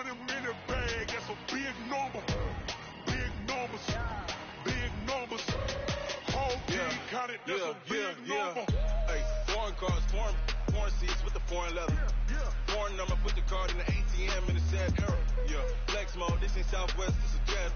100 in the bag, that's a big number. Big numbers, big numbers. Whole team counted, that's a big number. Hey, foreign cars, foreign seats with the foreign leather. Foreign number, put the card in the ATM in the sad era. Yeah, flex mode, this ain't Southwest, this is jet.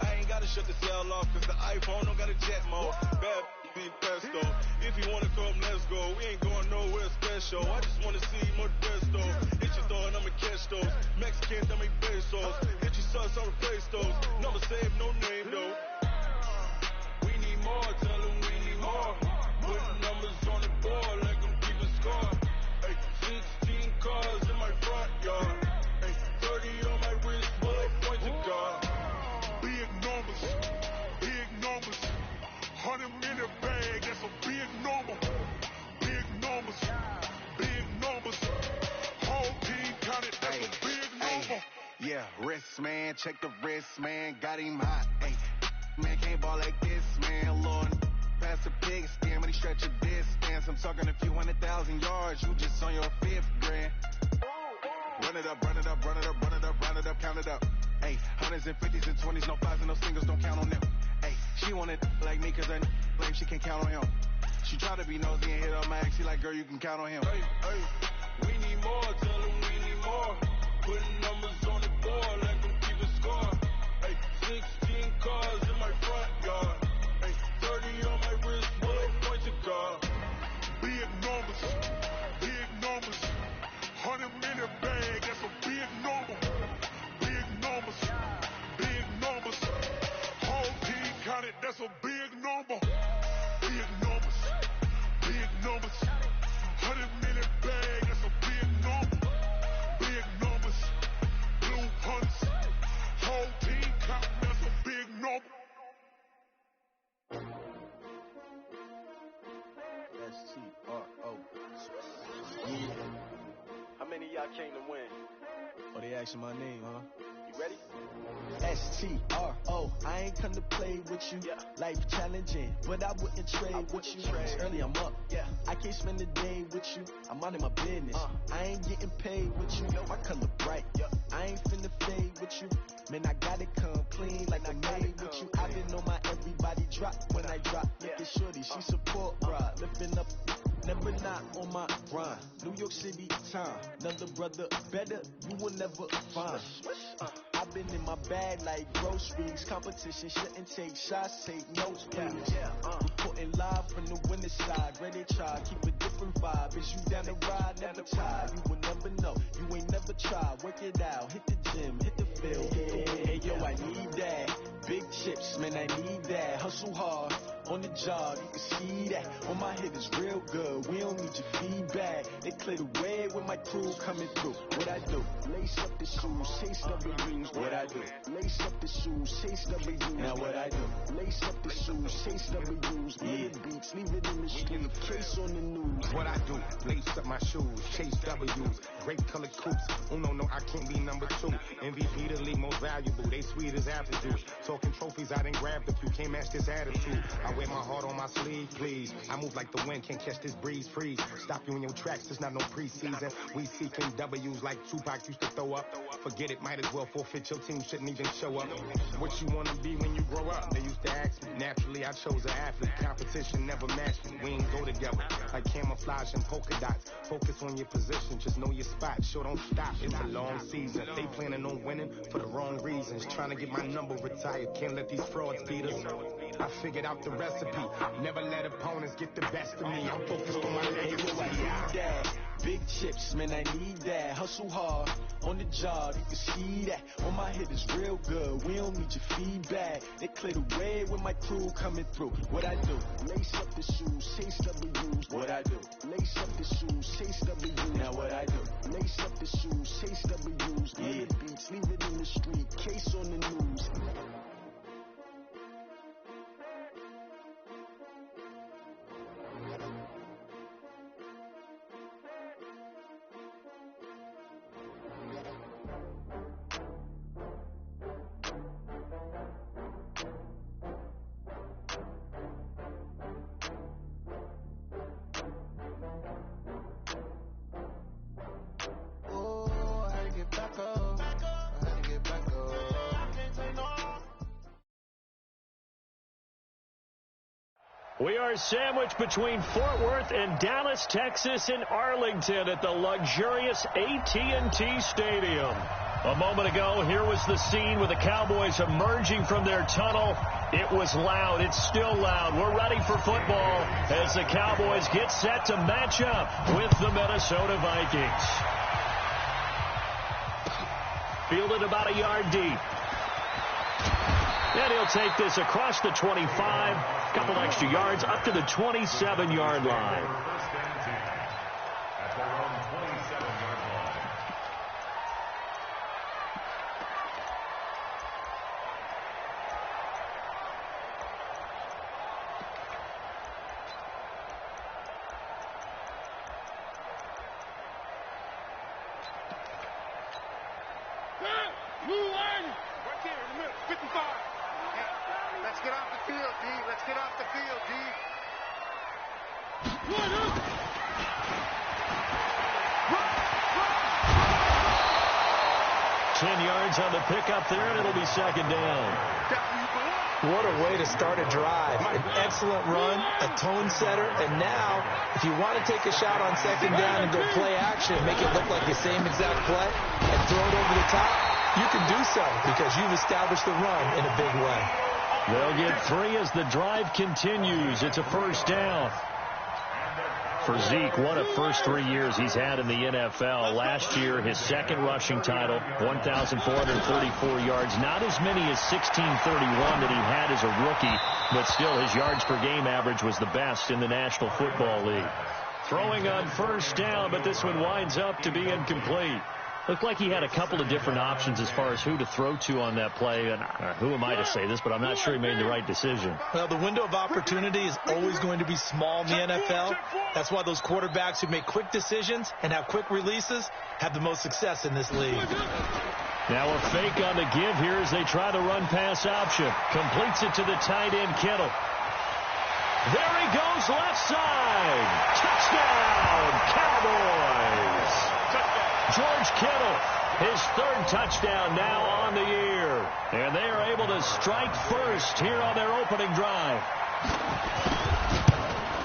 I ain't gotta shut the cell off, cause the iPhone don't got a jet mode. Bad be pesto. If you wanna come, let's go. We ain't going nowhere special. I just wanna see more Desto. Hit your thought, I'ma catch those. Mexicans, I make pesos. Hit your sus, I'll replace those. Number save, no name though. We need more, tell them we need more. Putting numbers on the board like I'm keeping score. Hey, 16 cars in my front yard. Hey, 30 on my wrist, bullet point to God. Big numbers, big numbers. 100 in the bag, that's a big number. Big numbers, big numbers. Whole team counted, that's a big number. Yeah, wrist man, check the wrist man, got him hot. Ay, man can't ball like this, man. Lord, pass the pig skin, but he stretch a distance. I'm talking a few 100,000 yards, you just on your 5th grand. Run it up, run it up, run it up, run it up, run it up, count it up. Ay, hundreds and 50s and 20s, no 5s and no singles, don't count on them. Ay, she want it like me, cause I claim she can count on him. She try to be nosy and hit on my ex, she like, girl, you can count on him. Hey, hey, we need more, tell them we need more. Putting numbers on the board like I'm keeping score. Hey, 16 cars in my front yard. Hey, 30 on my wrist, bullet point to God. Big numbers, big numbers. 100 in the bag, that's a big number. Big numbers, big numbers. Whole team counted, that's a big number. Big numbers, big numbers. 100 in the bag, that's a big number. Big numbers, blue hunts. Whole team counting, that's a big number. S-T-R-O. How many of y'all came to win? Oh, they asking my name, huh? You ready? S-T-R-O, I ain't come to play with you. Life challenging, but I wouldn't trade with you. It's early, I'm up. I can't spend the day with you. I'm minding my business. I ain't getting paid with you. My color bright. I ain't finna fade with you. Man, I gotta come clean like I made with you. I been on my everybody drop when I drop. Look at shorty, she support ride. Lifting up, never not on my grind. New York City time, another brother better, you will never find. I've been in my bag like groceries. Competition shouldn't take shots, take notes, please. Reporting live from the winning side. Ready to try, keep a different vibe. Is you down the ride, never tired. You will never know, you ain't never tried. Work it out, hit the gym, hit the field. Hey yo, I need that. Big chips, man, I need that. Hustle hard, on the job, you can see that. On my head is real good, we don't need your feedback. They clear the way with my crew coming through. What I do? Lace up the shoes, chase W's. What I do? Lace up the shoes, chase W's. Now what I do? Lace up the shoes, chase W's. Yeah, beats, leave it in the street, case on the news. What I do? Lace up my shoes, chase W's. Great colored coops. Oh no, I can't be number 2. MVP the league most valuable. They sweet as apple juice. Talking trophies, I didn't grab the few. Can't match this attitude. I wear my heart on my sleeve, please. I move like the wind, can't catch this breeze, freeze. Stop you in your tracks, there's not no preseason. We seeking W's like Tupac used to throw up. Forget it, might as well forfeit. Your team shouldn't even show up. What you wanna be when you grow up? They used to ask me. Naturally, I chose an athlete. Competition never matched me. We ain't go together like camouflage and polka dots. Focus on your position, just know your spot. Sure, don't stop. It's a long season. They planning on winning for the wrong reasons. Trying to get my number retired. Can't let these frauds beat us. I figured out the recipe. Never let opponents get the best of me. I'm focused on my legacy. I need that. Big chips, man, I need that. Hustle hard, on the job, you can see that. On my head is real good, we don't need your feedback. They clear the way with my crew coming through. What I do? Lace up the shoes, chase W's. What I do? Lace up the shoes, chase W's. Now what I do? Lace up the shoes, chase W's. Yeah, beats, leave it in the street, case on the news. Oh, I get back up. We are sandwiched between Fort Worth and Dallas, Texas, in Arlington at the luxurious AT&T Stadium. A moment ago, here was the scene with the Cowboys emerging from their tunnel. It was loud. It's still loud. We're ready for football as the Cowboys get set to match up with the Minnesota Vikings. Fielded about a yard deep. And he'll take this across the 25, a couple extra yards up to the 27-yard line. Let's get off the field, D. Let's get off the field, D. 10 yards on the pickup there, and it'll be second down. What a way to start a drive. An excellent run, a tone setter, and now, if you want to take a shot on second down and go play action, make it look like the same exact play, and throw it over the top, you can do so because you've established the run in a big way. They'll get 3 as the drive continues. It's a first down. For Zeke, what a first 3 years he's had in the NFL. Last year, his second rushing title, 1,434 yards. Not as many as 1,631 that he had as a rookie, but still his yards per game average was the best in the National Football League. Throwing on first down, but this one winds up to be incomplete. Looked like he had a couple of different options as far as who to throw to on that play. And who am I to say this, but I'm not sure he made the right decision. Well, the window of opportunity is always going to be small in the NFL. That's why those quarterbacks who make quick decisions and have quick releases have the most success in this league. Now a fake on the give here as they try the run-pass option. Completes it to the tight end, Kittle. There he goes, left side. Touchdown, Cowboys. George Kittle, his third touchdown now on the year. And they are able to strike first here on their opening drive.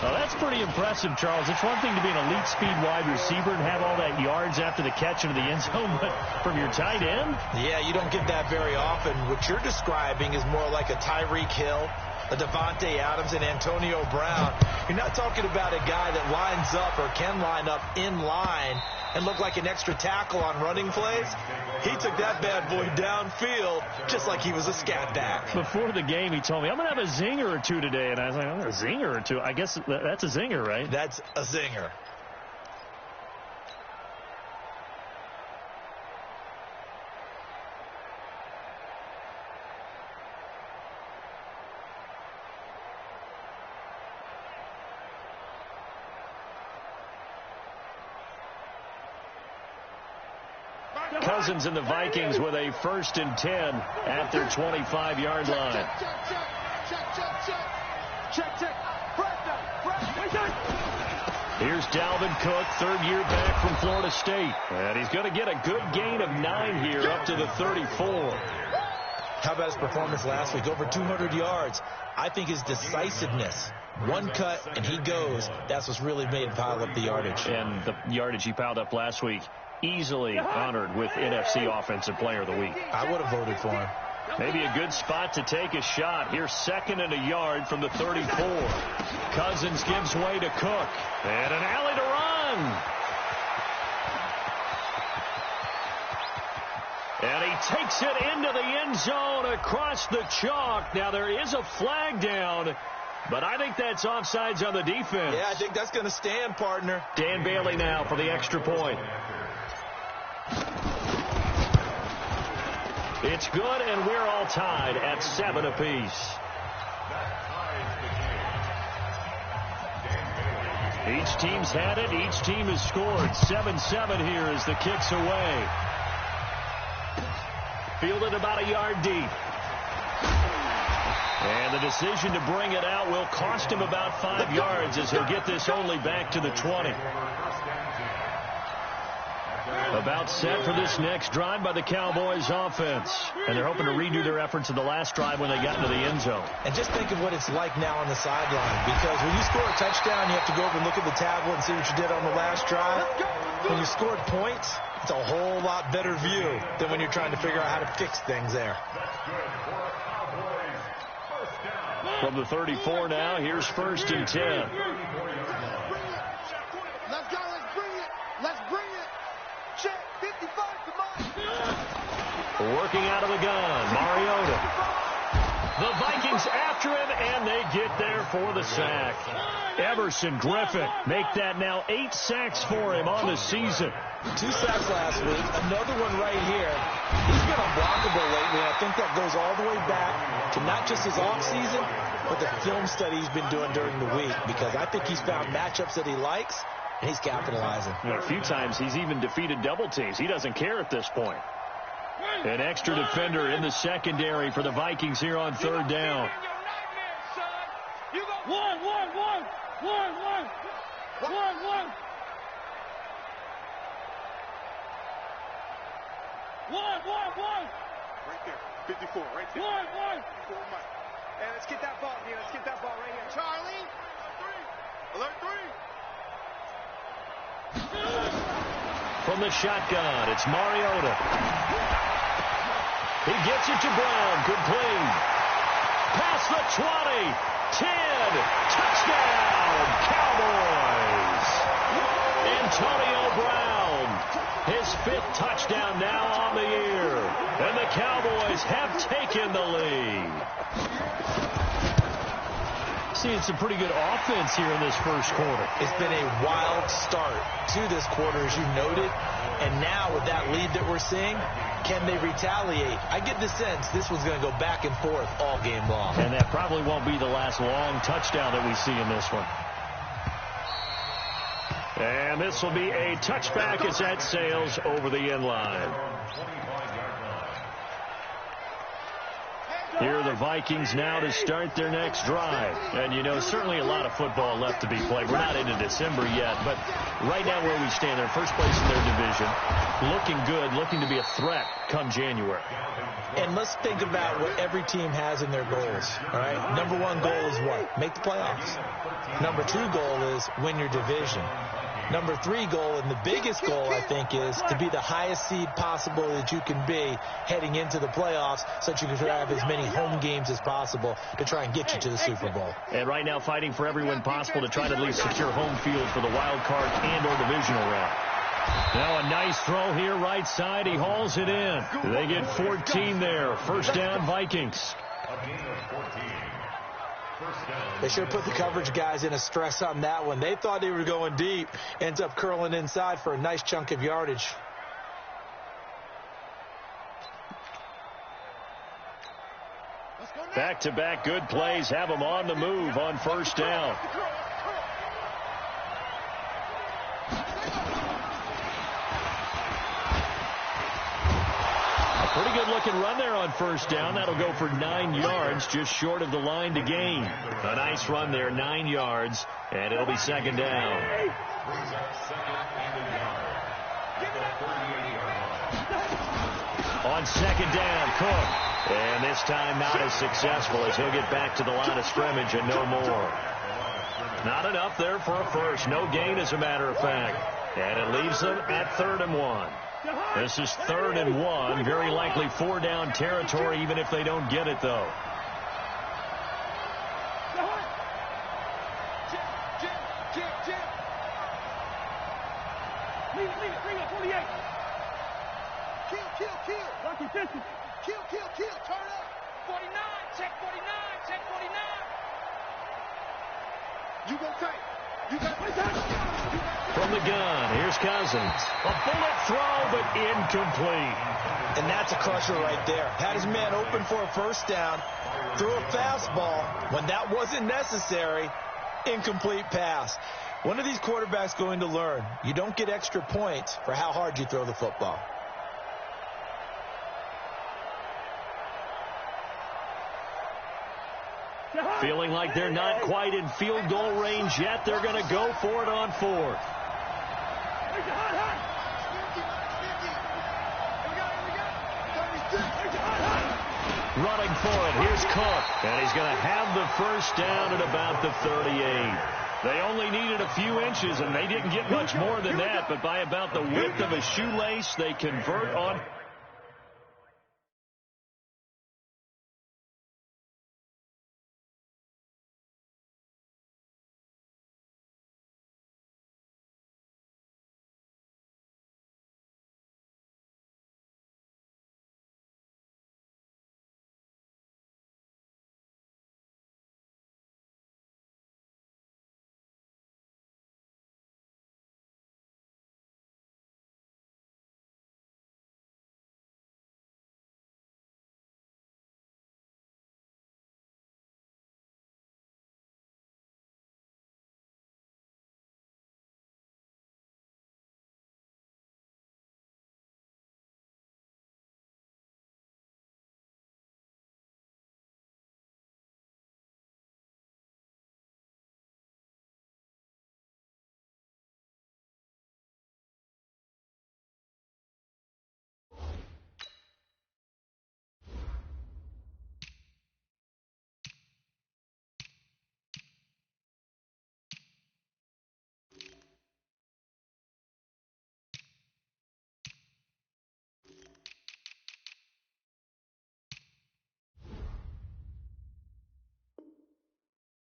Well, that's pretty impressive, Charles. It's one thing to be an elite speed wide receiver and have all that yards after the catch into the end zone, but from your tight end? Yeah, you don't get that very often. What you're describing is more like a Tyreek Hill, a Devontae Adams, and Antonio Brown. You're not talking about a guy that lines up or can line up in line and look like an extra tackle on running plays. He took that bad boy downfield just like he was a scat back. Before the game, he told me, I'm going to have a zinger or two today. And I was like, a zinger or two? I guess that's a zinger, right? That's a zinger. Cousins and the Vikings with a 1st and 10 at their 25-yard line. Here's Dalvin Cook, third year back from Florida State. And he's going to get a good gain of 9 here up to the 34. How about his performance last week? Over 200 yards. I think his decisiveness. One cut, and he goes. That's what's really made him pile up the yardage. And the yardage he piled up last week, easily honored with NFC Offensive Player of the Week. I would have voted for him. Maybe a good spot to take a shot. Here's 2nd and a yard from the 34. Cousins gives way to Cook. And an alley to run. And he takes it into the end zone across the chalk. Now there is a flag down, but I think that's offsides on the defense. Yeah, I think that's going to stand, partner. Dan Bailey now for the extra point. It's good, and we're all tied at 7 apiece. Each team's had it. Each team has scored. 7-7 here as the kick's away. Fielded about a yard deep. And the decision to bring it out will cost him about 5 yards as he'll get this only back to the 20. About set for this next drive by the Cowboys offense. And they're hoping to redo their efforts in the last drive when they got into the end zone. And just think of what it's like now on the sideline. Because when you score a touchdown, you have to go over and look at the tablet and see what you did on the last drive. When you scored points, it's a whole lot better view than when you're trying to figure out how to fix things there. From the 34 now, here's 1st and 10. Let's go, let's bring it. Let's bring it. Check, 55 to mine. Working out of the gun, Mariota. The Vikings after him, and they get there for the sack. Everson Griffin make that now 8 sacks for him on the season. 2 sacks last week, another one right here. He's been unblockable lately, and I think that goes all the way back to not just his offseason, but the film study he's been doing during the week, because I think he's found matchups that he likes, and he's capitalizing. A few times he's even defeated double teams. He doesn't care at this point. An extra defender in the secondary for the Vikings here on 3rd down. You go 1, 1, 1, 1, 1, 1, 1. 1, 1, 1. Right there. 54, right there. 1, 1. Hey, let's get that ball here. Let's get that ball right here. Charlie. Alert 3. From the shotgun, it's Mariota. He gets it to Brown. Complete. Past the 20. 10. Touchdown, Cowboys. Antonio Brown. His 5th touchdown now on the year. And the Cowboys have taken the lead. Seeing some pretty good offense here in this first quarter. It's been a wild start to this quarter, as you noted. And now with that lead that we're seeing, can they retaliate? I get the sense this one's going to go back and forth all game long. And that probably won't be the last long touchdown that we see in this one. And this will be a touchback as that sails over the end line. Here are the Vikings now to start their next drive. And, you know, certainly a lot of football left to be played. We're not into December yet, but right now where we stand, they're first place in their division. Looking good, looking to be a threat come January. And let's think about what every team has in their goals, all right? Number 1 goal is what? Make the playoffs. Number 2 goal is win your division. Number 3 goal, and the biggest goal, I think, is to be the highest seed possible that you can be heading into the playoffs, so that you can have as many home games as possible to try and get you to the Super Bowl. And right now fighting for every win possible to try to at least secure home field for the wild card and or divisional round. Now a nice throw here right side. He hauls it in. They get 14 there. First down, Vikings. They sure put the coverage guys in a stress on that one. They thought they were going deep. Ends up curling inside for a nice chunk of yardage. Back-to-back good plays have them on the move on first down. Pretty good looking run there on first down. That'll go for 9 yards, just short of the line to gain. A nice run there, 9 yards, and it'll be 2nd down. On 2nd down, Cook. And this time not as successful as he'll get back to the line of scrimmage and no more. Not enough there for a first. No gain, as a matter of fact. And it leaves them at 3rd and 1. This is 3rd and 1. Very likely 4-down territory, even if they don't get it, though. Kill. Turn up. 49. Check 49. Check 49. You go tight. You got From the gun, here's Cousins. A bullet throw, but incomplete. And that's a crusher right there. Had his man open for a first down. Threw a fastball when that wasn't necessary. Incomplete pass. One of these quarterbacks going to learn. You don't get extra points for how hard you throw the football. Feeling like they're not quite in field goal range yet. They're going to go for it on 4th. Running for it. Here's Cook. And he's going to have the first down at about the 38. They only needed a few inches, and they didn't get much more than that. But by about the width of a shoelace, they convert on.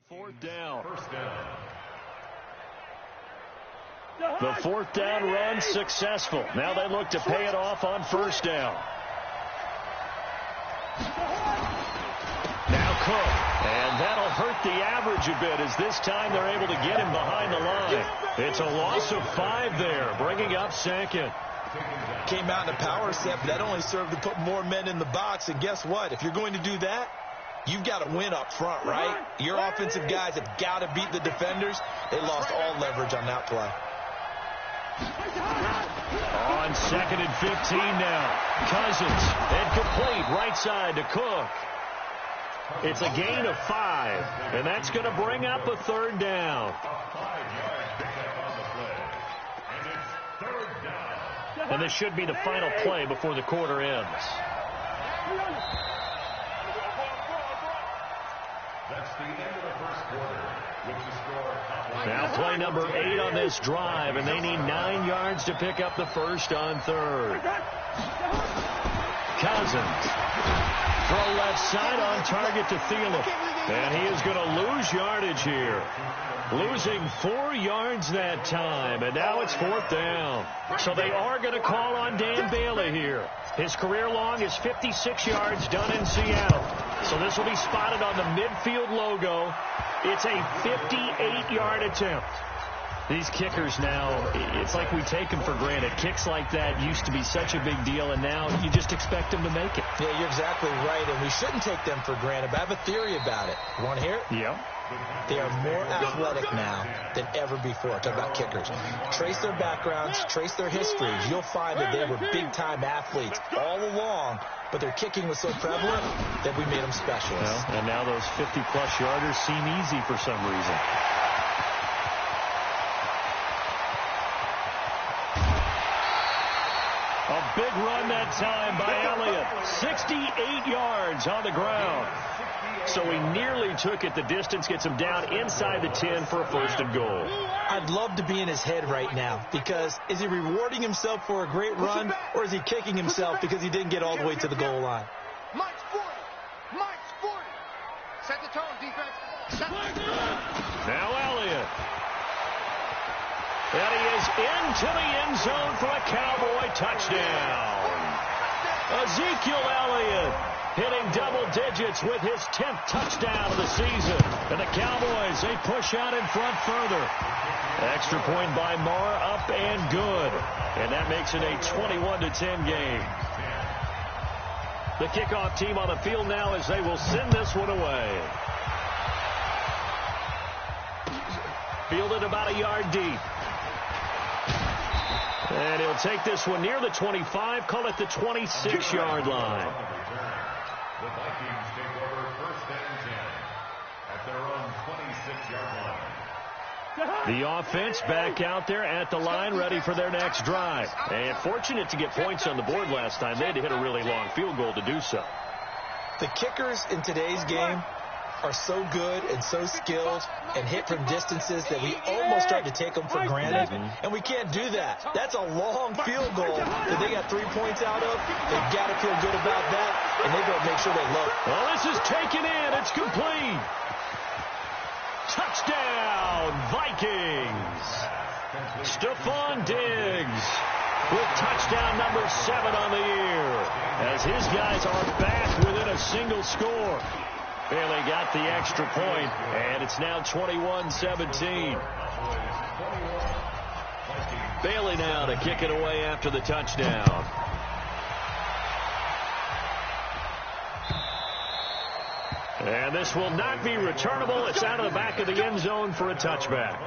Fourth down. First down. The fourth down run successful. Now they look to pay it off on first down. Now Cook. And that'll hurt the average a bit as this time they're able to get him behind the line. It's a loss of 5 there, bringing up second. Came out in a power set, but that only served to put more men in the box. And guess what? If you're going to do that, you've got to win up front, right? Your offensive guys have got to beat the defenders. They lost all leverage on that play. On 2nd and 15 now. Cousins, incomplete, right side to Cook. It's a gain of 5, and that's going to bring up a third down. And this should be the final play before the quarter ends. That's the end of the first quarter. With the score. Now play number 8 on this drive, and they need 9 yards to pick up the first on third. Cousins. Throw left side on target to Thielen. And he is going to lose yardage here. Losing 4 yards that time, and now it's 4th down. So they are going to call on Dan Bailey here. His career long is 56 yards done in Seattle. So this will be spotted on the midfield logo. It's a 58-yard attempt. These kickers now, it's like we take them for granted. Kicks like that used to be such a big deal, and now you just expect them to make it. Yeah, you're exactly right, and we shouldn't take them for granted, but I have a theory about it. You want to hear it? Yeah. They are more athletic now than ever before. Talk about kickers. Trace their backgrounds, trace their histories. You'll find that they were big-time athletes all along, but their kicking was so prevalent that we made them specialists. Well, and now those 50-plus yarders seem easy for some reason. A big run that time by Elliott. 68 yards on the ground. So he nearly took it the distance, gets him down inside the 10 for a first and goal. I'd love to be in his head right now, because is he rewarding himself for a great run, or is he kicking himself because he didn't get all the way to the goal line? Mike's 40. Mike's 40. Set the tone, defense. Now Elliott. And he is into the end zone for a Cowboy touchdown. Ezekiel Elliott hitting double digits with his 10th touchdown of the season. And the Cowboys, they push out in front further. Extra point by Marr, up and good. And that makes it a 21-10 game. The kickoff team on the field now as they will send this one away. Fielded about a yard deep. And he'll take this one near the 25, call it the 26-yard line. The Vikings take over 1st and 10 at their own 26-yard line. The offense back out there at the line, ready for their next drive. And fortunate to get points on the board last time. They had to hit a really long field goal to do so. The kickers in today's game are so good and so skilled and hit from distances that we almost start to take them for granted, and we can't do that. That's a long field goal that they got 3 points out of. They've got to feel good about that, and they've got to make sure they look. Well, this is taken in. It's complete. Touchdown, Vikings. Stephon Diggs with touchdown number 7 on the year as his guys are back within a single score. Bailey got the extra point, and it's now 21-17. Bailey now to kick it away after the touchdown. And this will not be returnable. It's out of the back of the end zone for a touchback.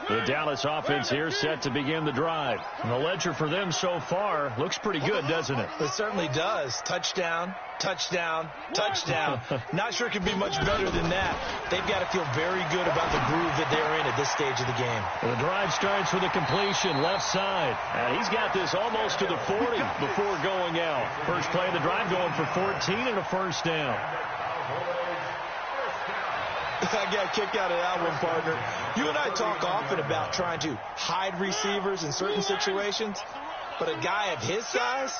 The Dallas offense here set to begin the drive. And the ledger for them so far looks pretty good, doesn't it? It certainly does. Touchdown, touchdown, touchdown. Not sure it could be much better than that. They've got to feel very good about the groove that they're in at this stage of the game. The drive starts with a completion left side. And he's got this almost to the 40 before going out. First play of the drive going for 14 and a first down. I got a kick out of that one, partner. You and I talk often about trying to hide receivers in certain situations, but a guy of his size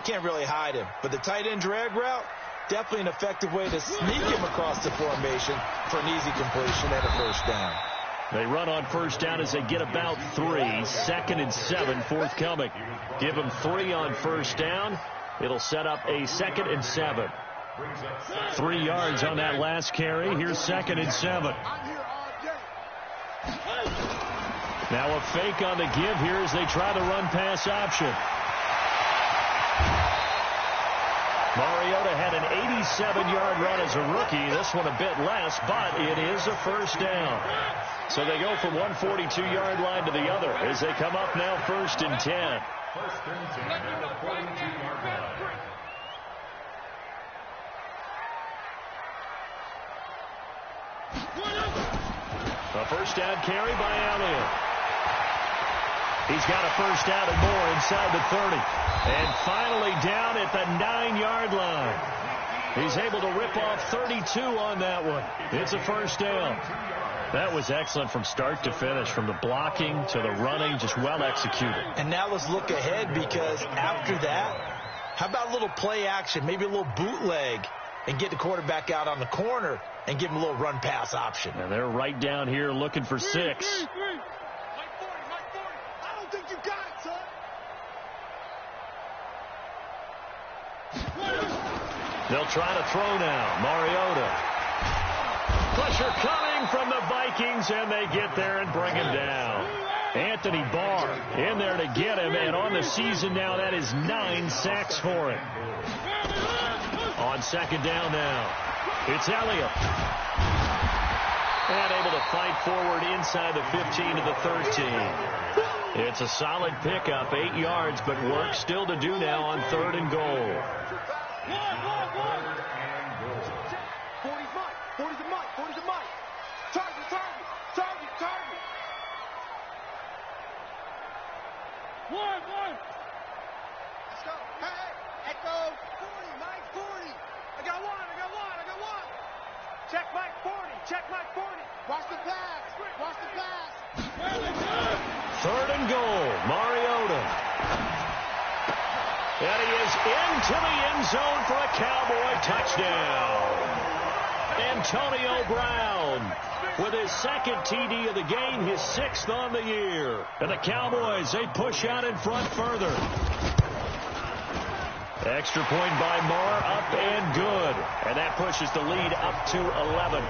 can't really hide him. But the tight end drag route, definitely an effective way to sneak him across the formation for an easy completion and a first down. They run on first down as they get about 3. 2nd and 7 forthcoming. Give them 3 on first down. It'll set up a 2nd and 7. 3 yards on that last carry. Here's 2nd and 7. Now a fake on the give here as they try the run-pass option. Mariota had an 87-yard run as a rookie. This one a bit less, but it is a first down. So they go from one 42-yard line to the other as they come up now 1st and 10. First and 10 at the 42-yard line. A first down carry by Elliott. He's got a first down and more inside the 30. And finally down at the 9-yard line. He's able to rip off 32 on that one. It's a first down. That was excellent from start to finish, from the blocking to the running, just well executed. And now let's look ahead, because after that, how about a little play action, maybe a little bootleg, and get the quarterback out on the corner and give him a little run-pass option. And they're right down here looking for 6. Mike 40. I don't think you got it, son. They'll try to throw now. Mariota. Pressure coming from the Vikings, and they get there and bring him down. Anthony Barr in there to get him, and on the season now, that is 9 sacks for him. On second down now, it's Elliott. And able to fight forward inside the 15 to the 13. It's a solid pickup, 8 yards, but work still to do now on 3rd and goal. 40's a Mike. Target. One. Let's go. Hey, echo. 40, Mike 40. I got one. Check Mike 40. Watch the pass. 3rd and goal, Mariota. And he is into the end zone for a Cowboy touchdown. Antonio Brown with his 2nd TD of the game, his 6th on the year. And the Cowboys, they push out in front further. Extra point by Moore, up and good. And that pushes the lead up to 11.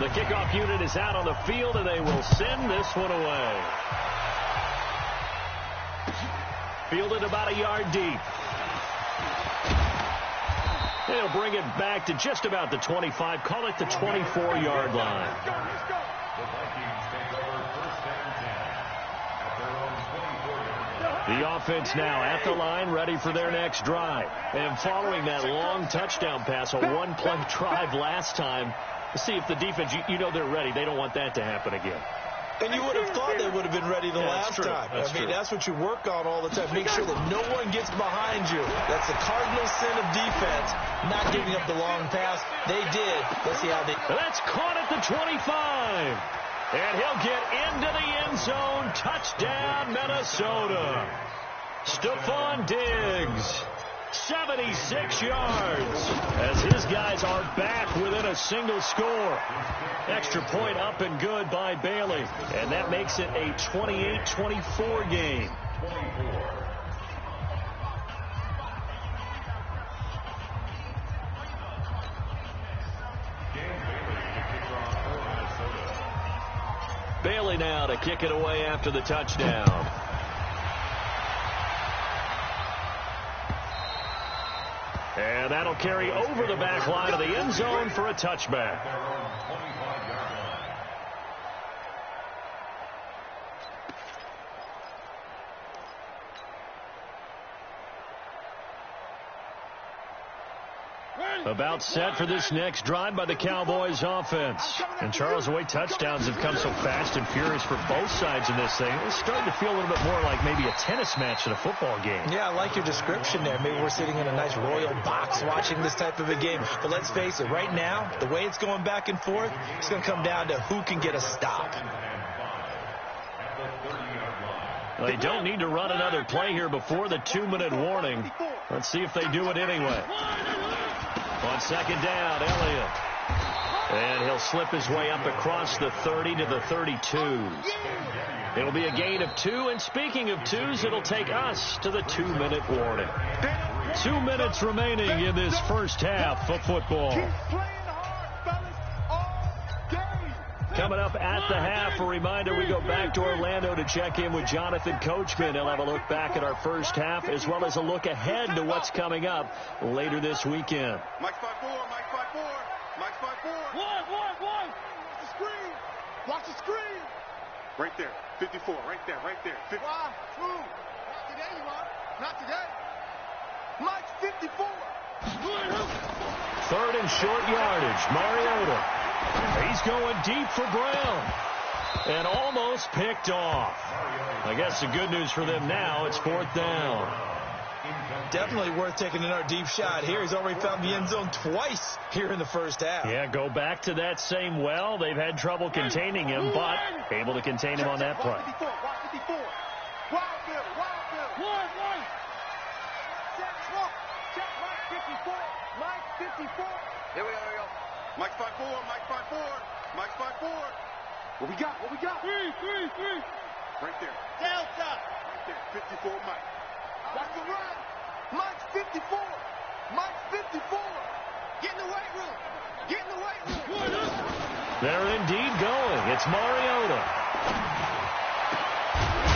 The kickoff unit is out on the field, and they will send this one away. Fielded about a yard deep. They'll bring it back to just about the 25. Call it the 24-yard line. The Vikings take over 1st and 10 at their own 24-yard line. The offense now at the line, ready for their next drive. And following that long touchdown pass, a one-play drive last time, see if the defense, you know they're ready. They don't want that to happen again. And you would have thought they would have been ready the last time. That's what you work on all the time. Make sure that no one gets behind you. That's the cardinal sin of defense, not giving up the long pass. They did. Let's see how they... That's caught at the 25. And he'll get into the end zone. Touchdown, Minnesota. Stephon Diggs. 76 yards as his guys are back within a single score. Extra point up and good by Bailey. And that makes it a 28-24 game. Bailey now to kick it away after the touchdown. And that'll carry over the back line of the end zone for a touchback. About set for this next drive by the Cowboys offense. And Charles, the way touchdowns have come so fast and furious for both sides in this thing, it's starting to feel a little bit more like maybe a tennis match in a football game. Yeah, I like your description there. Maybe we're sitting in a nice royal box watching this type of a game. But let's face it, right now, the way it's going back and forth, it's going to come down to who can get a stop. They don't need to run another play here before the 2-minute warning. Let's see if they do it anyway. On second down, Elliott. And he'll slip his way up across the 30 to the 32. It'll be a gain of 2. And speaking of 2s, it'll take us to the 2-minute warning. 2 minutes remaining in this first half of football. Coming up at the half, a reminder, we go back to Orlando to check in with Jonathan Coachman. He'll have a look back at our first half as well as a look ahead to what's coming up later this weekend. Mike 5-4, Mike 5-4, Mike 5-4. One. Watch the screen. Watch the screen. Right there, 54, right there. 52. Not today, you are. Not today. Mike 54. Third and short yardage, Mariota. He's going deep for Brown. And almost picked off. I guess the good news for them now, it's 4th down. Definitely worth taking another deep shot here. He's already found the end zone twice here in the first half. Yeah, go back to that same well. They've had trouble containing him, but able to contain him on that play. Watch 54. Wild Bill. Check Mike 54. Here we go. Mike 5-4. Mike 5-4. What we got? Three. Right there. Delta. Right there. 54, Mike. Watch the run. Mike 54. Get in the weight room. They're indeed going. It's Mariota.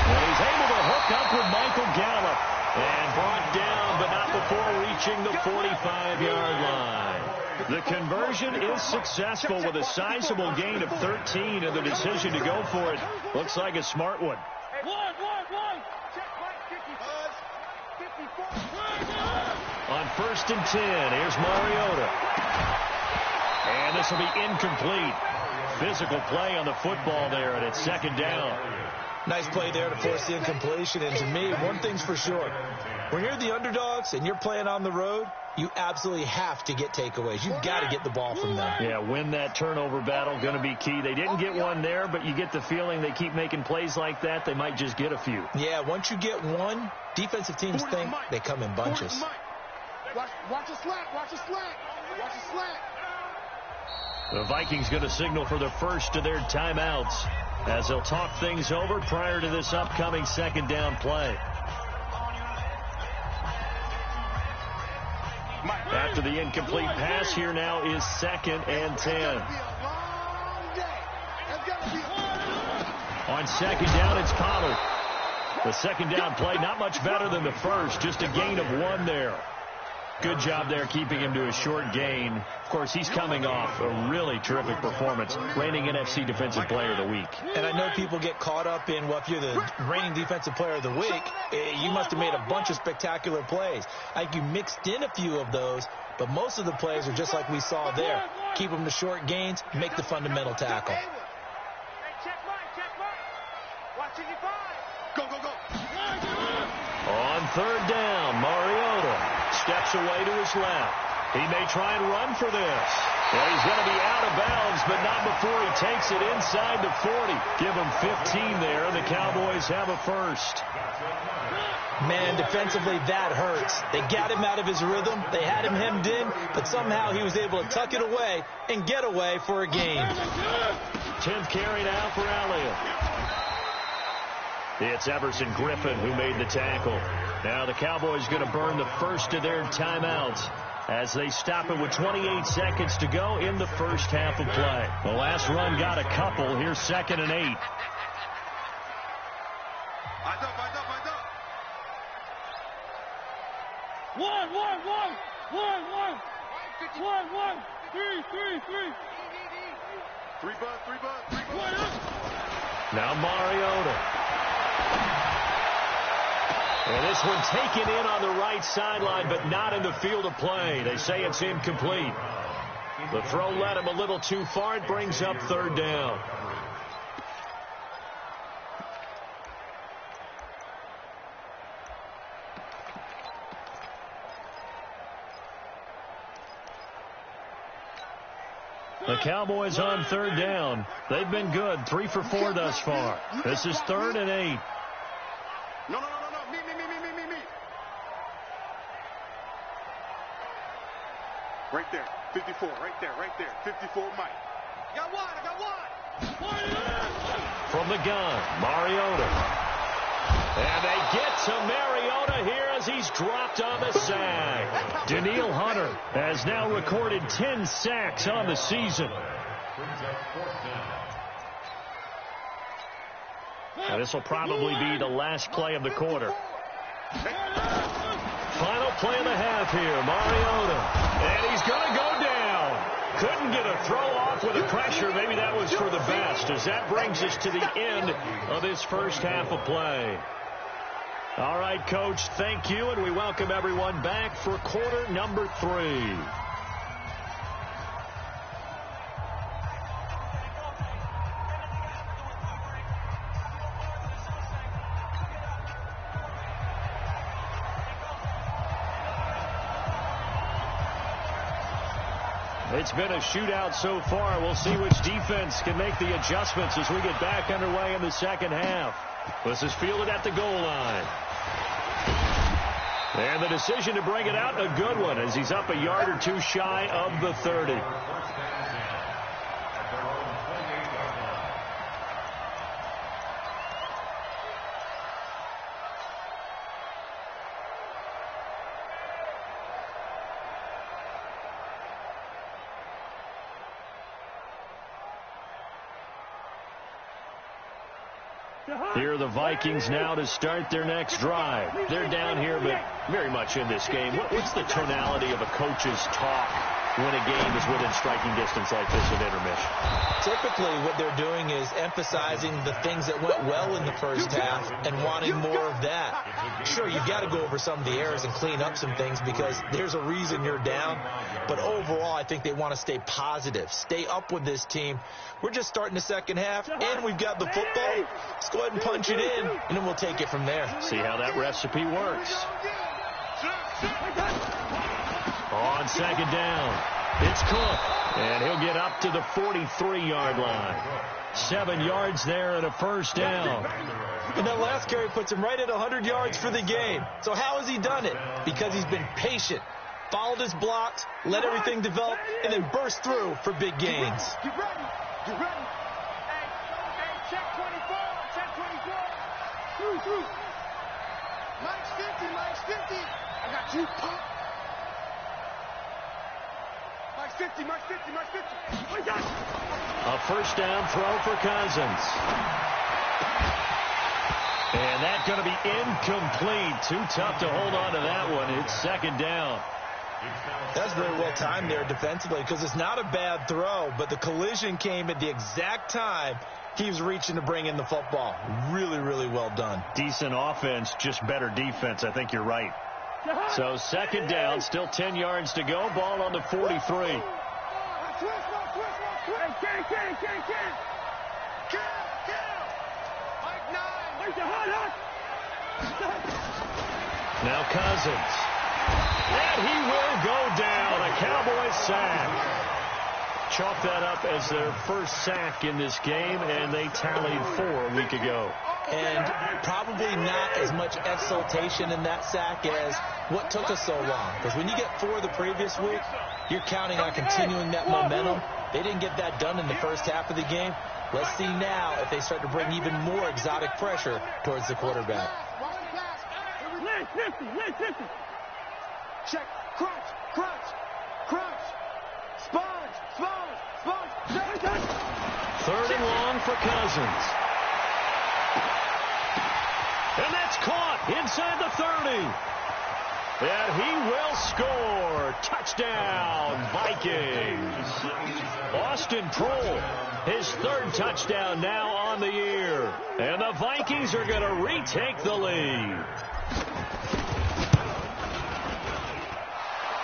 And he's able to hook up with Michael Gallup. And brought down, but not before reaching the 45-yard line. The conversion is successful with a sizable gain of 13, and the decision to go for it looks like a smart one. One. Check Mike 54. On 1st and 10, here's Mariota. And this will be incomplete. Physical play on the football there, and it's 2nd down. Nice play there to force the incompletion. And to me, one thing's for sure. When you're the underdogs and you're playing on the road, you absolutely have to get takeaways. You've got to get the ball from them. Yeah, win that turnover battle, going to be key. They didn't get one there, but you get the feeling they keep making plays like that, they might just get a few. Yeah, once you get one, defensive teams think they come in bunches. Watch a slant. The Vikings going to signal for the first of their timeouts as they'll talk things over prior to this upcoming 2nd down play. After the incomplete pass, here now is 2nd and 10. On 2nd down, it's Pollard. The 2nd down play, not much better than the first, just a gain of 1 there. Good job there keeping him to a short gain. Of course, he's coming off a really terrific performance, reigning NFC Defensive Player of the Week. And I know people get caught up in, well, if you're the reigning Defensive Player of the Week, you must have made a bunch of spectacular plays. I think you mixed in a few of those, but most of the plays are just like we saw there. Keep them to short gains, make the fundamental tackle. On third down, Mariota steps away to his left. He may try and run for this. And he's going to be out of bounds, but not before he takes it inside the 40. Give him 15 there, and the Cowboys have a first. Man, defensively, that hurts. They got him out of his rhythm. They had him hemmed in, but somehow he was able to tuck it away and get away for a gain. 10th carry now for Elliott. It's Everson Griffin who made the tackle. Now the Cowboys going to burn the first of their timeouts as they stop it with 28 seconds to go in the first half of play. The last run got a couple. Here's 2nd and 8. Eyes up, eyes up, eyes up. 1, 1, 1, 1, 1, 1, 1, 3, 3, 3. 3 bud, 3 bud, 3 bud. Now Mariota. And this one taken in on the right sideline, but not in the field of play. They say it's incomplete. The throw led him a little too far. It brings up third down. The Cowboys on third down. They've been good. 3 for 4 thus far. This is 3rd and 8. No. Me. Right there. 54. Right there. 54, Mike. I got one. From the gun, Mariota. And they get to Mariota here as he's dropped on the sack. Danielle Hunter has now recorded 10 sacks on the season. And this will probably be the last play of the quarter. Final play of the half here, Mariota. And he's going to go down. Couldn't get a throw off with the pressure. Maybe that was for the best, as that brings us to the end of this first half of play. All right, Coach, thank you, and we welcome everyone back for quarter number 3. It's been a shootout so far. We'll see which defense can make the adjustments as we get back underway in the second half. This is fielded at the goal line. And the decision to bring it out, a good one, as he's up a yard or two shy of the 30. Here are the Vikings now to start their next drive. They're down here, but very much in this game. What's the tonality of a coach's talk when a game is within striking distance like this at intermission? Typically, what they're doing is emphasizing the things that went well in the first half and wanting more of that. Sure, you've got to go over some of the errors and clean up some things because there's a reason you're down. But overall, I think they want to stay positive, stay up with this team. We're just starting the second half, and we've got the football. Let's go ahead and punch it in, and then we'll take it from there. See how that recipe works. On second down, it's Cook, and he'll get up to the 43-yard line. 7 yards there and a first down. And that last carry puts him right at 100 yards for the game. So how has he done it? Because he's been patient, followed his blocks, let everything develop, and then burst through for big gains. Get ready. Hey, check 24. Through. Mike's 50. I got you, pop. Mike's 50. A first down throw for Cousins. And that's going to be incomplete. Too tough to hold on to that one. It's second down. That's very well timed there defensively because it's not a bad throw, but the collision came at the exact time he was reaching to bring in the football. Really, really well done. Decent offense, just better defense. I think you're right. So second down, still 10 yards to go. Ball on the 43. Mike 9. Now Cousins. And he will go down. A Cowboys sack. Chalk that up as their first sack in this game, and they tallied 4 a week ago. And probably not as much exultation in that sack as what took us so long. Because when you get 4 the previous week, you're counting on continuing that momentum. They didn't get that done in the first half of the game. Let's see now if they start to bring even more exotic pressure towards the quarterback. Check. Crunch. Sponge. 3rd and long for Cousins. And that's caught inside the 30. And he will score. Touchdown, Vikings. Austin Prohl, his 3rd touchdown now on the year. And the Vikings are going to retake the lead.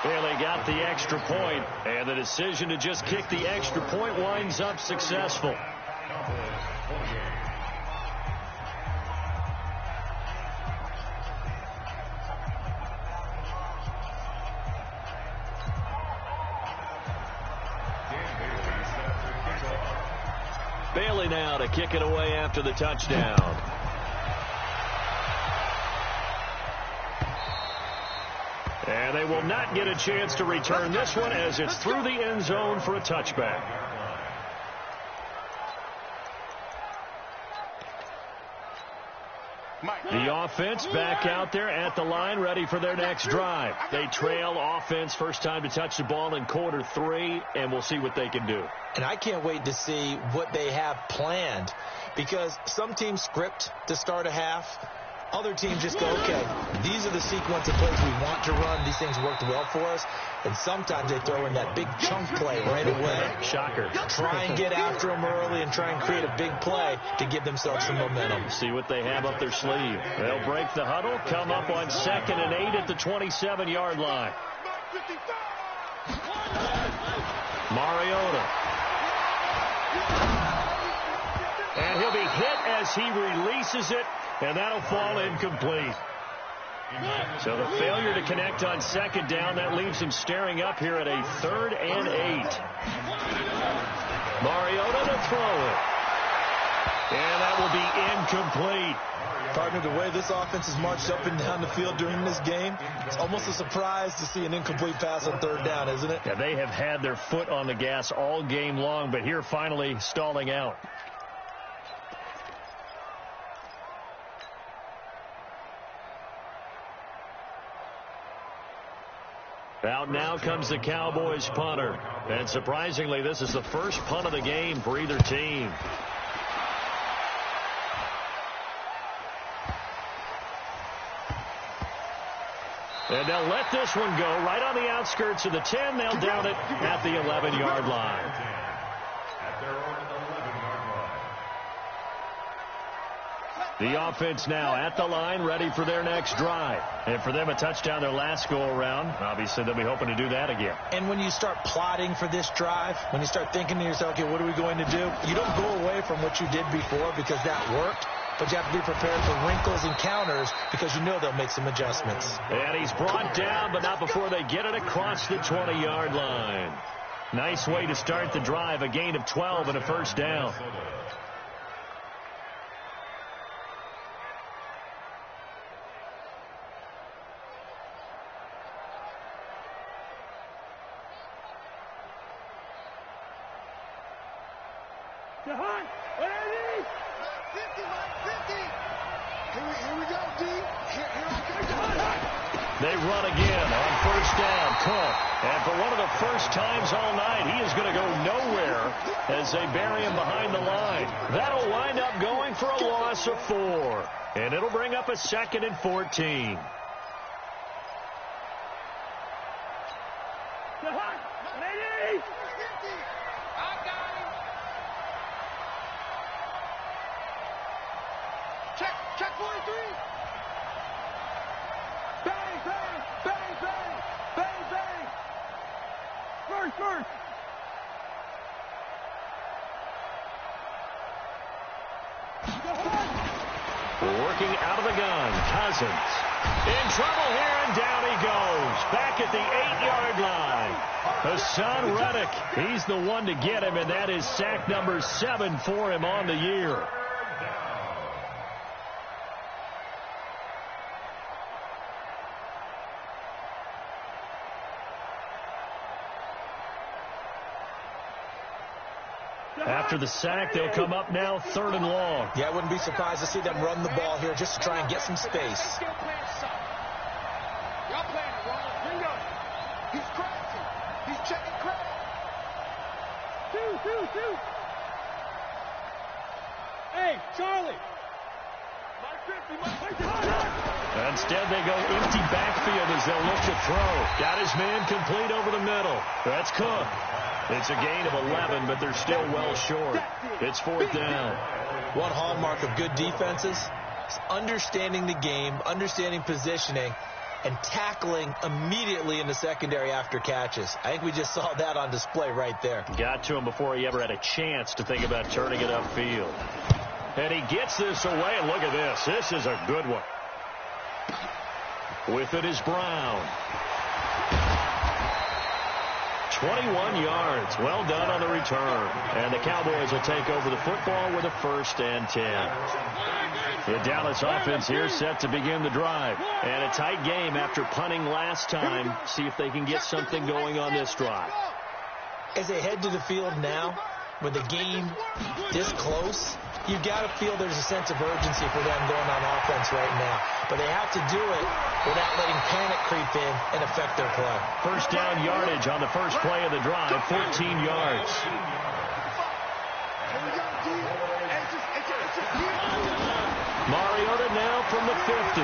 Bailey got the extra point, and the decision to just kick the extra point winds up successful. Bailey now to kick it away after the touchdown. And they will not get a chance to return this one as it's through the end zone for a touchback. The offense back out there at the line, ready for their next drive. They trail offense, first time to touch the ball in quarter 3, and we'll see what they can do. And I can't wait to see what they have planned, because some teams script to start a half. Other teams just go, okay, these are the sequence of plays we want to run. These things worked well for us. And sometimes they throw in that big chunk play right away. Shocker. Try and get after them early and try and create a big play to give themselves some momentum. See what they have up their sleeve. They'll break the huddle, come up on 2nd and 8 at the 27-yard line. Mariota. And he'll be hit as he releases it. And that'll fall incomplete. So the failure to connect on 2nd down, that leaves him staring up here at a 3rd and 8. Mariota to throw it. And that will be incomplete. Partner, the way this offense has marched up and down the field during this game, it's almost a surprise to see an incomplete pass on 3rd down, isn't it? Yeah, they have had their foot on the gas all game long, but here finally stalling out. Out now comes the Cowboys punter. And surprisingly, this is the first punt of the game for either team. And they'll let this one go right on the outskirts of the 10. They'll down it at the 11-yard line. The offense now at the line, ready for their next drive. And for them, a touchdown their last go-around. Obviously, they'll be hoping to do that again. And when you start plotting for this drive, when you start thinking to yourself, okay, what are we going to do? You don't go away from what you did before because that worked. But you have to be prepared for wrinkles and counters because you know they'll make some adjustments. And he's brought down, but not before they get it across the 20-yard line. Nice way to start the drive, a gain of 12 and a first down. They run again on first down. Cook. And for one of the first times all night, he is going to go nowhere as they bury him behind the line. That'll wind up going for a loss of 4. And it'll bring up a 2nd and 14. Check 43. Bang, bang, bang, bang, bang, bang. First. Working out of the gun, Cousins. In trouble here, and down he goes. Back at the 8-yard line. Hassan Reddick, he's the one to get him, and that is sack number 7 for him on the year. After the sack, they'll come up now 3rd and long. Yeah, I wouldn't be surprised to see them run the ball here just to try and get some space. Y'all playing it wrong. Bingo. He's crazy. He's checking crazy. Two. Hey, Charlie. Instead, they go empty backfield as they'll look to throw. Got his man complete over the middle. That's Cook. It's a gain of 11, but they're still well short. It's 4th down. One hallmark of good defenses is understanding the game, understanding positioning, and tackling immediately in the secondary after catches. I think we just saw that on display right there. Got to him before he ever had a chance to think about turning it upfield. And he gets this away, and look at this. This is a good one. With it is Brown. 21 yards. Well done on the return. And the Cowboys will take over the football with a 1st and 10. The Dallas offense here set to begin the drive. And a tight game after punting last time. See if they can get something going on this drive. As they head to the field now, with the game this close, you've got to feel there's a sense of urgency for them going on offense right now. But they have to do it without letting panic creep in and affect their play. 1st down yardage on the first play of the drive, 14 yards. Mariota now from the 50.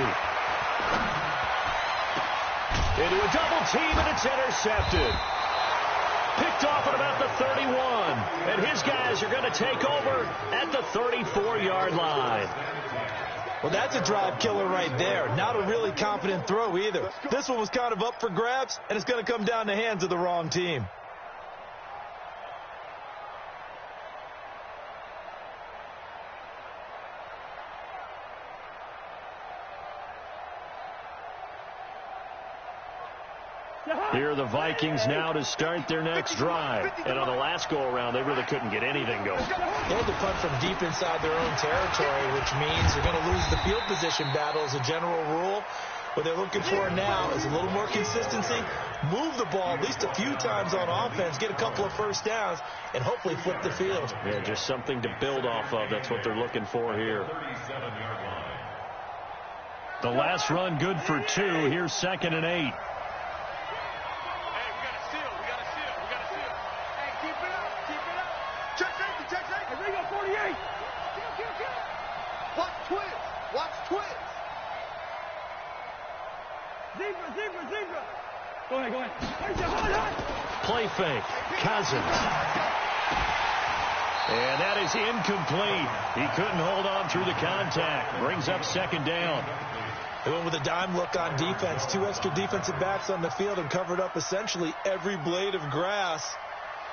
Into a double team, and it's intercepted. Picked off at about the 31. And his guys are going to take over at the 34-yard line. Well, that's a drive killer right there. Not a really confident throw either. This one was kind of up for grabs, and it's going to come down the hands of the wrong team. Here are the Vikings now to start their next drive. And on the last go-around, they really couldn't get anything going. They had to punt from deep inside their own territory, which means they're going to lose the field position battle as a general rule. What they're looking for now is a little more consistency, move the ball at least a few times on offense, get a couple of 1st downs, and hopefully flip the field. Yeah, just something to build off of. That's what they're looking for here. The last run good for 2. Here's 2nd and 8. Zebra. Go ahead. Play fake. Cousins. And that is incomplete. He couldn't hold on through the contact. Brings up 2nd down. They went with a dime look on defense. 2 extra defensive backs on the field and covered up essentially every blade of grass.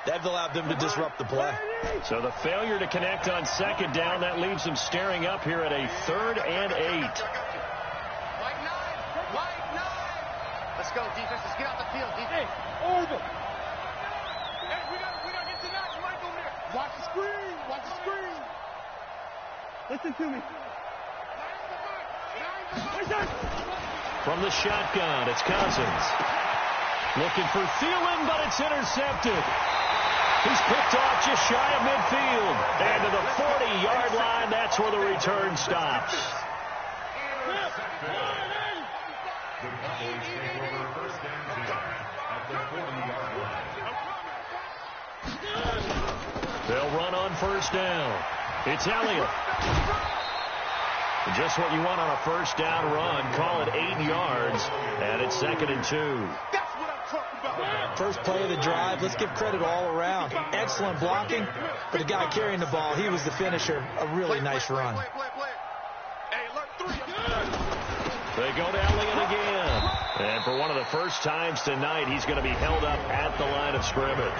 That allowed them to disrupt the play. So the failure to connect on 2nd down, that leaves them staring up here at a 3rd and 8. Let's go, defense. Let's get out the field, defense. Hey, over. Hey, we gotta get to that. You might go there. Watch the screen. Listen to me. From the shotgun, it's Cousins. Looking for Thielen, but it's intercepted. He's picked off just shy of midfield. And to the 40-yard line, that's where the return stops. They'll run on 1st down. It's Elliott. Just what you want on a 1st down run. Call it 8 yards, and it's 2nd and 2. That's what I'm talking about. First play of the drive. Let's give credit all around. Excellent blocking, but the guy carrying the ball, he was the finisher. A really nice run. Hey, alert 3. They go to Elliott again. And for one of the first times tonight, he's going to be held up at the line of scrimmage.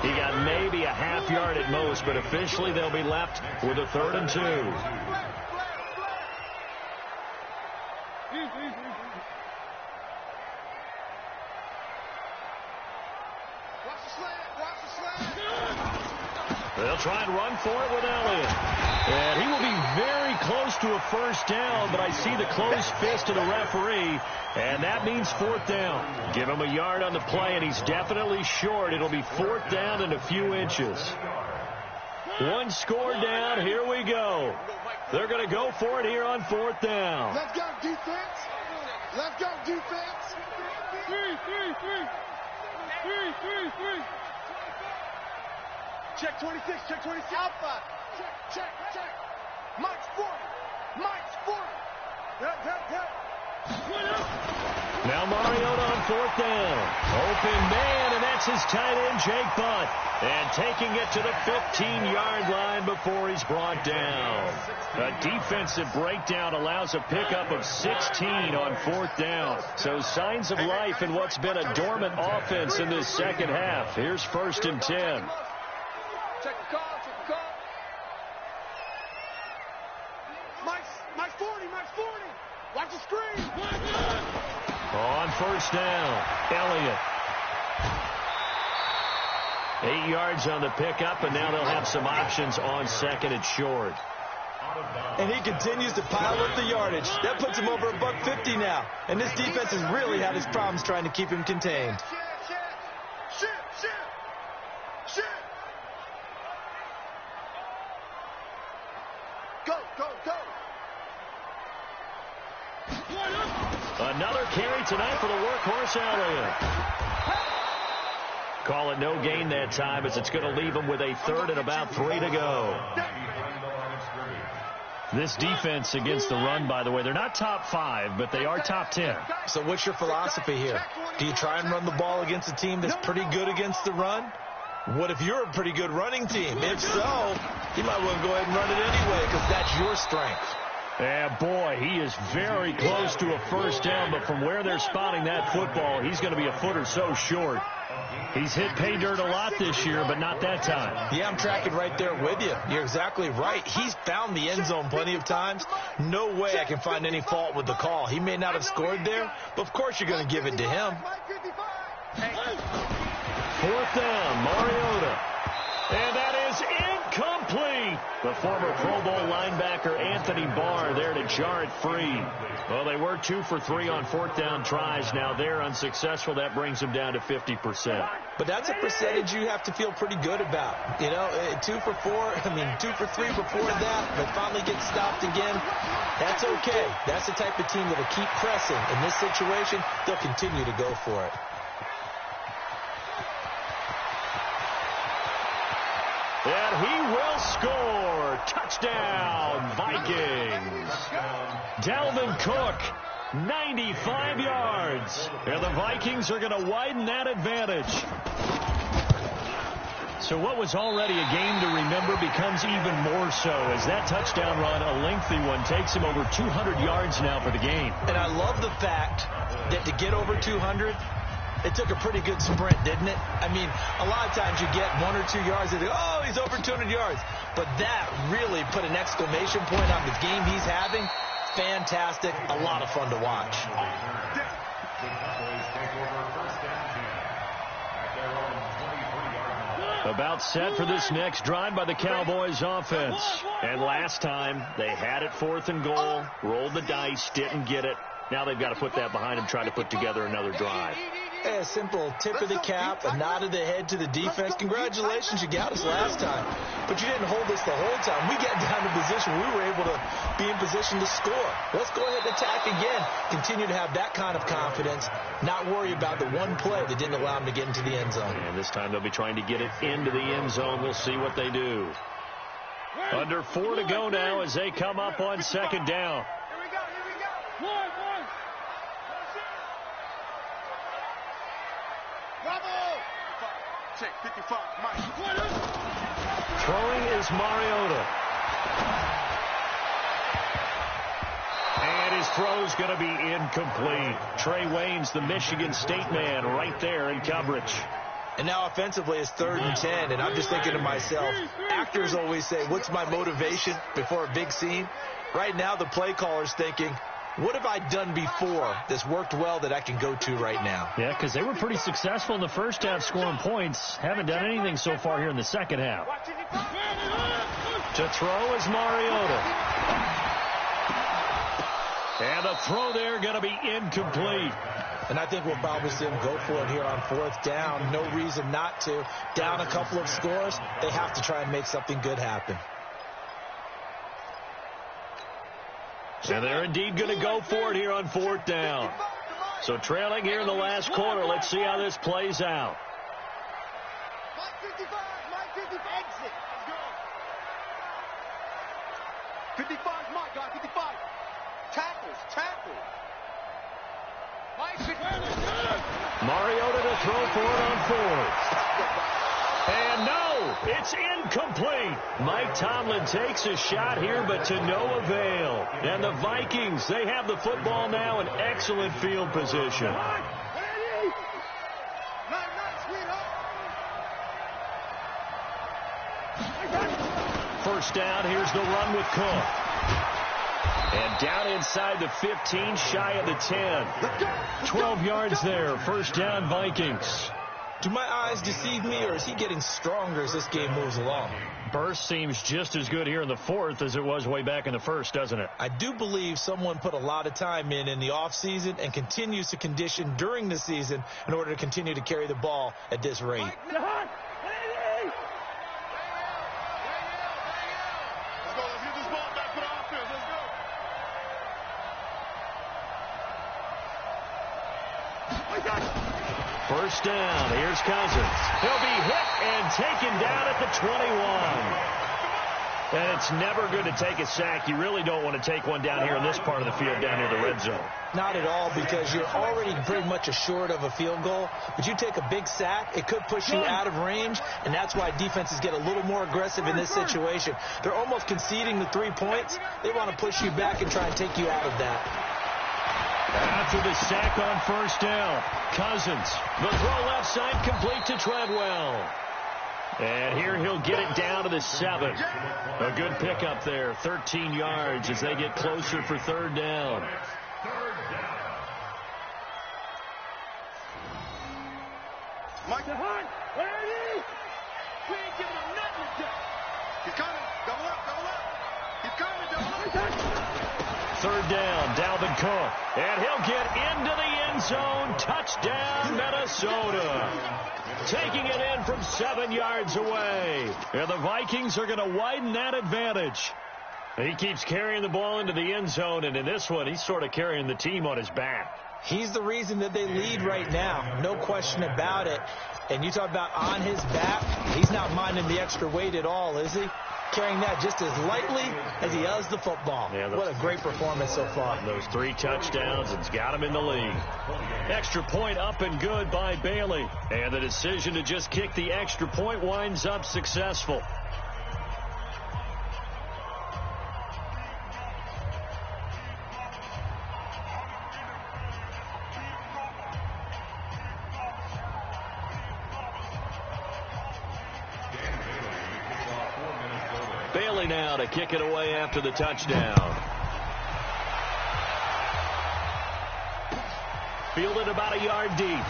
He got maybe a half yard at most, but officially they'll be left with a 3rd and 2. They'll try and run for it with Elliott. And he will be very close to a first down, but I see the closed fist of the referee, and that means 4th down. Give him a yard on the play, and he's definitely short. It'll be 4th down and a few inches. One score down. Here we go. They're going to go for it here on 4th down. Let's go, defense. Let's go, defense. 3. Check 26, check 26. Alpha. Check. Mike's 40. Now Mariota on 4th down. Open man, and that's his tight end, Jake Butt. And taking it to the 15-yard line before he's brought down. A defensive breakdown allows a pickup of 16 on 4th down. So signs of life in what's been a dormant offense in this second half. Here's 1st and 10. Check the call. Mike's 40. Watch the screen. On 1st down, Elliott. 8 yards on the pickup, and now they'll have some options on 2nd and short. And he continues to pile up the yardage. That puts him over $150 now. And this defense has really had his problems trying to keep him contained. Shit. Go. Another carry tonight for the workhorse Elliott. Call it no gain that time, as it's going to leave him with a 3rd and about 3 to go. This defense against the run, by the way, they're not top 5, but they are top 10. So what's your philosophy here? Do you try and run the ball against a team that's pretty good against the run? What if you're a pretty good running team? If so, you might want to go ahead and run it anyway, because that's your strength. Yeah, boy, he is very close to a first down, but from where they're spotting that football, he's going to be a foot or so short. He's hit pay dirt a lot this year, but not that time. Yeah, I'm tracking right there with you. You're exactly right. He's found the end zone plenty of times. No way I can find any fault with the call. He may not have scored there, but of course you're going to give it to him. 4th down, Mariota. And that is incomplete. The former Pro Bowl linebacker Anthony Barr there to jar it free. Well, they were 2 for 3 on 4th down tries. Now they're unsuccessful. That brings them down to 50%. But that's a percentage you have to feel pretty good about. 2 for 3 before that, but finally get stopped again. That's okay. That's the type of team that will keep pressing. In this situation, they'll continue to go for it. And he will score. Touchdown, Vikings. Dalvin Cook, 95 yards. And the Vikings are going to widen that advantage. So what was already a game to remember becomes even more so as that touchdown run, a lengthy one, takes him over 200 yards now for the game. And I love the fact that to get over 200, it took a pretty good sprint, didn't it? I mean, a lot of times you get 1 or 2 yards and they go, oh, he's over 200 yards. But that really put an exclamation point on the game he's having. Fantastic. A lot of fun to watch. About set for this next drive by the Cowboys offense. And last time, they had it 4th and goal, rolled the dice, didn't get it. Now they've got to put that behind them, try to put together another drive. A simple tip of the cap, a nod of the head to the defense. Congratulations, you got us last time. But you didn't hold us the whole time. We got down to position. We were able to be in position to score. Let's go ahead and attack again. Continue to have that kind of confidence. Not worry about the one play that didn't allow them to get into the end zone. And this time they'll be trying to get it into the end zone. We'll see what they do. Under 4 to go now as they come up on 2nd down. Check 55, Mike. Throwing is Mariota. And his throw's going to be incomplete. Trey Wayne's the Michigan State man right there in coverage. And now offensively it's 3rd and 10, and I'm just thinking to myself, actors always say, what's my motivation before a big scene? Right now the play caller's thinking, What have I done before that's worked well that I can go to right now? Yeah, because they were pretty successful in the first half scoring points. Haven't done anything so far here in the second half. To throw is Mariota. And the throw there going to be incomplete. And I think we'll probably see him go for it here on fourth down. No reason not to. Down a couple of scores, they have to try and make something good happen. And they're indeed going to go for it here on fourth down. So trailing here in the last quarter. Let's see how this plays out. Mike 55, exit. Let's go. 55, Mike, guy, 55. Tackles. Mariota to throw for it on fourth. And no, it's incomplete. Mike Tomlin takes a shot here, but to no avail. And the Vikings, they have the football now in excellent field position. First down, here's the run with Cook. And down inside the 15, shy of the 10. 12 yards there, first down Vikings. Do my eyes deceive me, or is he getting stronger as this game moves along? Burst seems just as good here in the fourth as it was way back in the first, doesn't it? I do believe someone put a lot of time in the offseason and continues to condition during the season in order to continue to carry the ball at this rate. First down, here's Cousins. He'll be hit and taken down at the 21. And it's never good to take a sack. You really don't want to take one down here in this part of the field, down near the red zone. Not at all, because you're already pretty much assured of a field goal. But you take a big sack, it could push you out of range, and that's why defenses get a little more aggressive in this situation. They're almost conceding the 3 points. They want to push you back and try and take you out of that. After the sack on first down, Cousins. The throw left side complete to Treadwell. And here he'll get it down to the 7. A good pickup there, 13 yards as they get closer for third down. Mike, where are you? We ain't giving him nothing to do. He's coming. Double up. He's coming. Double up. Third down, Dalvin Cook. And he'll get into the end zone. Touchdown, Minnesota. Taking it in from 7 yards away. And the Vikings are going to widen that advantage. He keeps carrying the ball into the end zone, and in this one, he's sort of carrying the team on his back. He's the reason that they lead right now. No question about it. And you talk about on his back, he's not minding the extra weight at all, is he? Carrying that just as lightly as he does the football. Yeah, what a great performance so far. Those 3 touchdowns has got him in the lead. Extra point up and good by Bailey. And the decision to just kick the extra point winds up successful. Bailey now to kick it away after the touchdown. Fielded about a yard deep.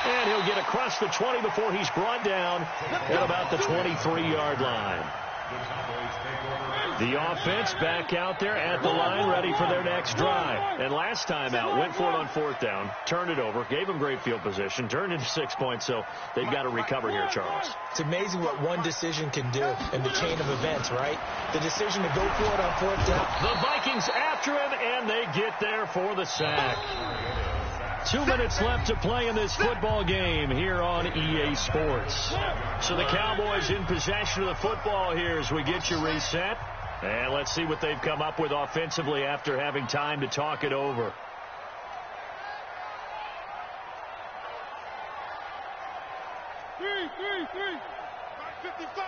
And he'll get across the 20 before he's brought down at about the 23-yard line. The offense back out there at the line, ready for their next drive. And last time out, went for it on fourth down, turned it over, gave them great field position, turned into 6 points, so they've got to recover here, Charles. It's amazing what one decision can do in the chain of events, right? The decision to go for it on fourth down. The Vikings after him, and they get there for the sack. 2 minutes left to play in this football game here on EA Sports. So the Cowboys in possession of the football here as we get you reset. And let's see what they've come up with offensively after having time to talk it over. Three. Mike 55.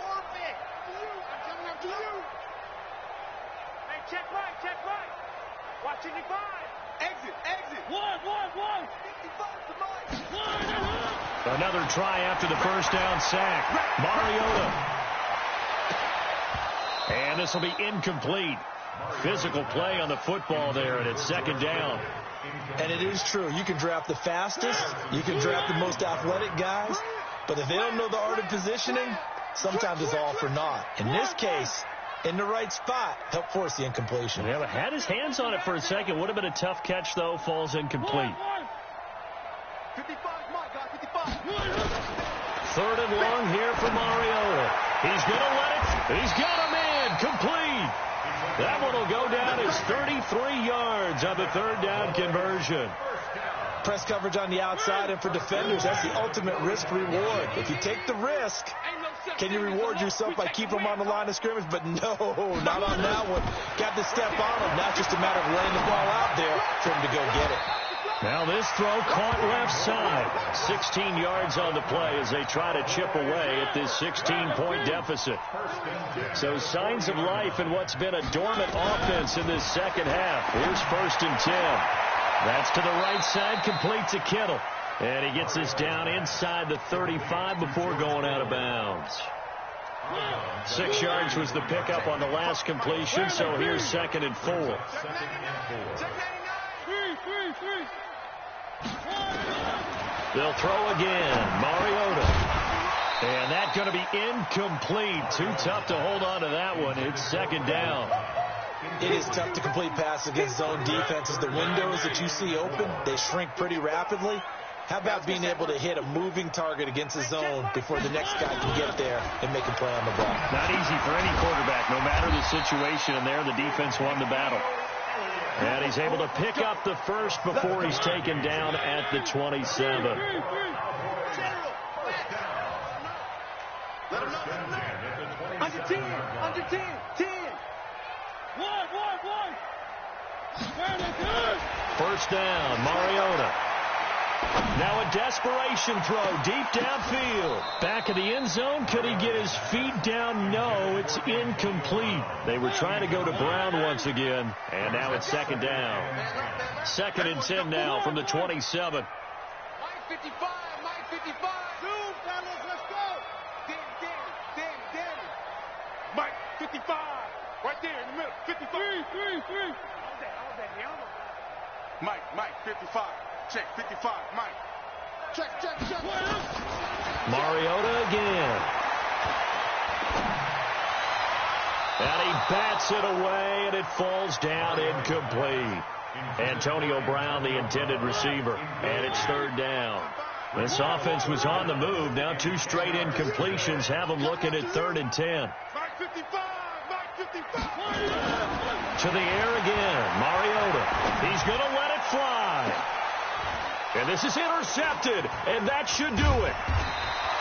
Orbit. I'm coming up to you. Hey, check right. Watch 55. Exit. 1. 55 to Mike. Another try after the first down sack. Mariota. And this will be incomplete. Physical play on the football there, and it's second down. And it is true. You can draft the fastest. You can draft the most athletic guys. But if they don't know the art of positioning, sometimes it's all for naught. In this case, in the right spot, help force the incompletion. Yeah, but had his hands on it for a second. Would have been a tough catch, though. Falls incomplete. 55, Mike, got 55. Third and long here for Mariota. He's going to let it. He's got a man. Complete. That one will go down as 33 yards on the third down conversion. Press coverage on the outside, and for defenders, that's the ultimate risk-reward. If you take the risk, can you reward yourself by keeping them on the line of scrimmage? But no, not on that one. Got to step on them. Not just a matter of laying the ball out there for him to go get it. Now this throw caught left side. 16 yards on the play as they try to chip away at this 16-point deficit. So signs of life in what's been a dormant offense in this second half. Here's 1st and 10. That's to the right side, complete to Kittle. And he gets this down inside the 35 before going out of bounds. 6 yards was the pickup on the last completion, so here's 2nd and 4. They'll throw again. Mariota. And that's going to be incomplete. Too tough to hold on to that one. It's 2nd down. It is tough to complete passes against zone defenses. The windows that you see open, they shrink pretty rapidly. How about being able to hit a moving target against the zone before the next guy can get there and make a play on the ball? Not easy for any quarterback, no matter the situation. And there, the defense won the battle. And he's able to pick up the first before he's taken down at the 27. Under 10, under 10, 10. One. First down, Mariota. Now a desperation throw deep downfield. Back of the end zone. Could he get his feet down? No, it's incomplete. They were trying to go to Brown once again. And now it's 2nd down. 2nd and 10 now from the 27. Mike 55, Mike 55. Zoom, fellas, let's go. Danny. Mike 55. Right there in the middle. 55. Three. All that, Mike 55. Check 55, Mike. Check. Mariota again. And he bats it away, and it falls down incomplete. Antonio Brown, the intended receiver, and it's 3rd down. This offense was on the move. Now 2 straight incompletions have them looking at 3rd and 10. Mike 55. To the air again, Mariota. He's going to let it fly. And this is intercepted, and that should do it.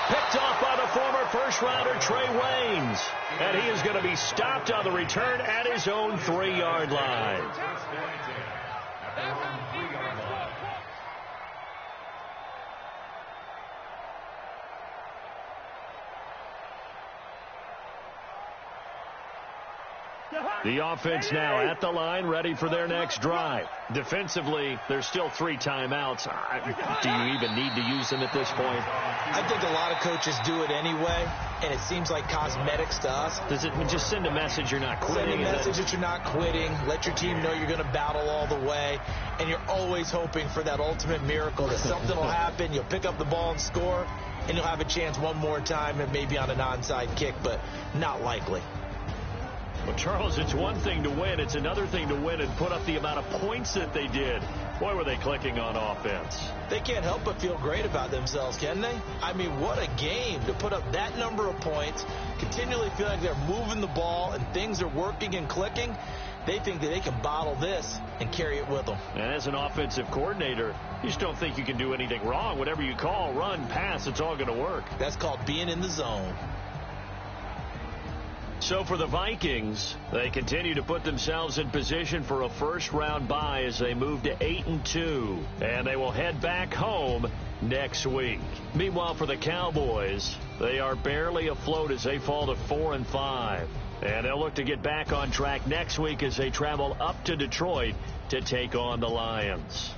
Picked off by the former first-rounder Trey Waynes. And he is going to be stopped on the return at his own 3-yard line. The offense now at the line, ready for their next drive. Defensively, there's still 3 timeouts. Do you even need to use them at this point? I think a lot of coaches do it anyway, and it seems like cosmetics to us. Does it just send a message you're not quitting? Send a message that you're not quitting. Let your team know you're going to battle all the way, and you're always hoping for that ultimate miracle that something will happen, you'll pick up the ball and score, and you'll have a chance one more time and maybe on an onside kick, but not likely. Well, Charles, it's one thing to win. It's another thing to win and put up the amount of points that they did. Boy, were they clicking on offense. They can't help but feel great about themselves, can they? I mean, what a game to put up that number of points, continually feel like they're moving the ball and things are working and clicking. They think that they can bottle this and carry it with them. And as an offensive coordinator, you just don't think you can do anything wrong. Whatever you call, run, pass, it's all going to work. That's called being in the zone. So for the Vikings, they continue to put themselves in position for a first-round bye as they move to 8-2, and they will head back home next week. Meanwhile, for the Cowboys, they are barely afloat as they fall to 4-5, and they'll look to get back on track next week as they travel up to Detroit to take on the Lions.